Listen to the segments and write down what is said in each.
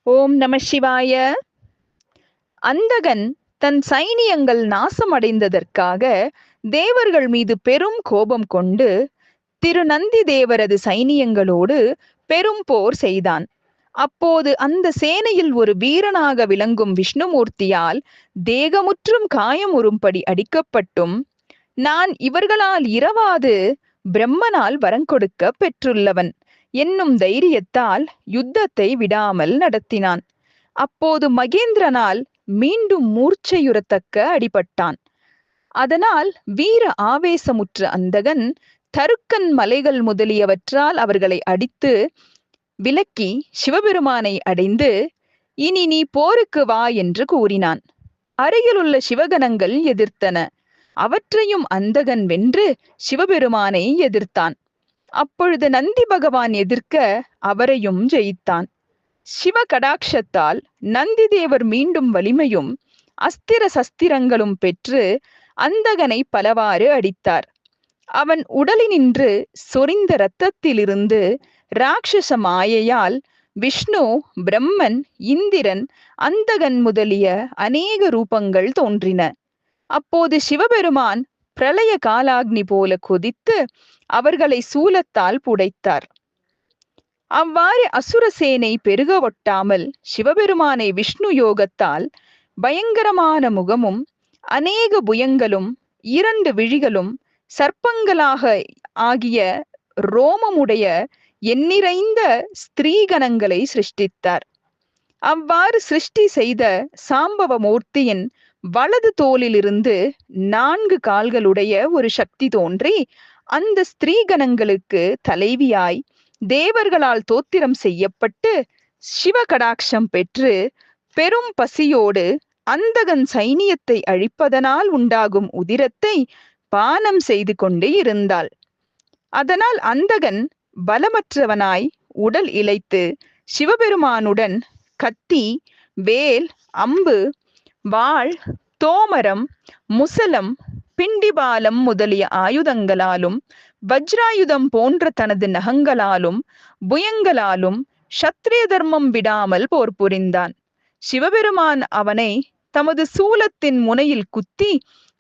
ஓம் நம சிவாய. அந்தகன் தன் சைனியங்கள் நாசமடைந்ததற்காக தேவர்கள் மீது பெரும் கோபம் கொண்டு திருநந்தி தேவரது சைனியங்களோடு பெரும் போர் செய்தான். அப்போது அந்த சேனையில் ஒரு வீரனாக விளங்கும் விஷ்ணுமூர்த்தியால் தேகமுற்றும் காயமுறும்படி அடிக்கப்பட்டும், நான் இவர்களால் இரவாது பிரம்மனால் வரங்கொடுக்க பெற்றுள்ளவன் என்னும் தைரியத்தால் யுத்தத்தை விடாமல் நடத்தினான். அப்போது மகேந்திரனால் மீண்டும் மூர்ச்சையுறத்தக்க அடிபட்டான். அதனால் வீர ஆவேசமுற்ற அந்தகன் தருக்கன் மலைகள் முதலியவற்றால் அவர்களை அடித்து விலக்கி சிவபெருமானை அடைந்து, இனி நீ போருக்கு வா என்று கூறினான். அருகிலுள்ள சிவகணங்கள் எதிர்த்தன. அவற்றையும் அந்தகன் வென்று சிவபெருமானை எதிர்த்தான். அப்பொழுது நந்தி பகவான் எதிர்க்க அவரையும் ஜெயித்தான். சிவ கடாட்சத்தால் நந்தி தேவர் மீண்டும் வலிமையும் அஸ்திர சஸ்திரங்களும் பெற்று அந்தகனை பலவாறு அடித்தார். அவன் உடலினின்று சொரிந்த இரத்தத்திலிருந்து ராட்சச மாயையால் விஷ்ணு, பிரம்மன், இந்திரன், அந்தகன் முதலிய அநேக ரூபங்கள் தோன்றின. அப்போது சிவபெருமான் பிரளய காலாக்னி போல கொதித்து அவர்களை சூலத்தால் புடைத்தார். அவ்வாறு அசுரசேனை பெருக ஒட்டாமல் சிவபெருமானை விஷ்ணு யோகத்தால் பயங்கரமான முகமும் அநேக புயங்களும் 2 விழிகளும் சர்ப்பங்களாக ஆகிய ரோமமுடைய எண்ணிறைந்த ஸ்திரீகணங்களை சிருஷ்டித்தார். அவ்வாறு சிருஷ்டி செய்த சாம்பவ மூர்த்தியின் வலது தோலிலிருந்து 4 கால்களுடைய ஒரு சக்தி தோன்றி அந்த ஸ்திரீகணங்களுக்கு தலைவியாய் தேவர்களால் தோத்திரம் செய்யப்பட்டு சிவகடாட்சம் பெற்று பெரும் பசியோடு அந்தகன் சைனியத்தை அழிப்பதனால் உண்டாகும் உதிரத்தை பானம் செய்து கொண்டு இருந்தாள். அதனால் அந்தகன் பலமற்றவனாய் உடல் இளைத்து சிவபெருமானுடன் கத்தி, வேல், அம்பு, வாள், தோமரம், முசலம், பிண்டிபாலம் முதலிய ஆயுதங்களாலும் வஜ்ராயுதம் போன்ற தனது நகங்களாலும் புயங்களாலும் சத்திரிய தர்மம் விடாமல் போர் புரிந்தான். சிவபெருமான் அவனை தமது சூலத்தின் முனையில் குத்தி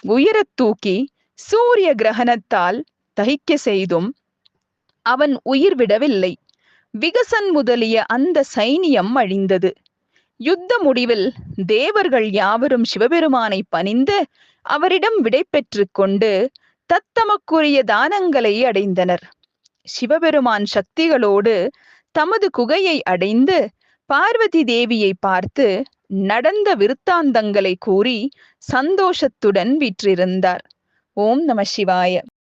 உயரத் தூக்கி சூரிய கிரகணத்தால் தகிக்க செய்தும் அவன் உயிர் விடவில்லை. விகசன் முதலிய அந்த சைனியம் அழிந்தது. யுத்த முடிவில் தேவர்கள் யாவரும் சிவபெருமானை பணிந்து அவரிடம் விடை பெற்று கொண்டு தத்தமக்குரிய தானங்களை அடைந்தனர். சிவபெருமான் சக்திகளோடு தமது குகையை அடைந்து பார்வதி தேவியை பார்த்து நடந்த விருத்தாந்தங்களை கூறி சந்தோஷத்துடன் வீற்றிருந்தார். ஓம் நம சிவாய.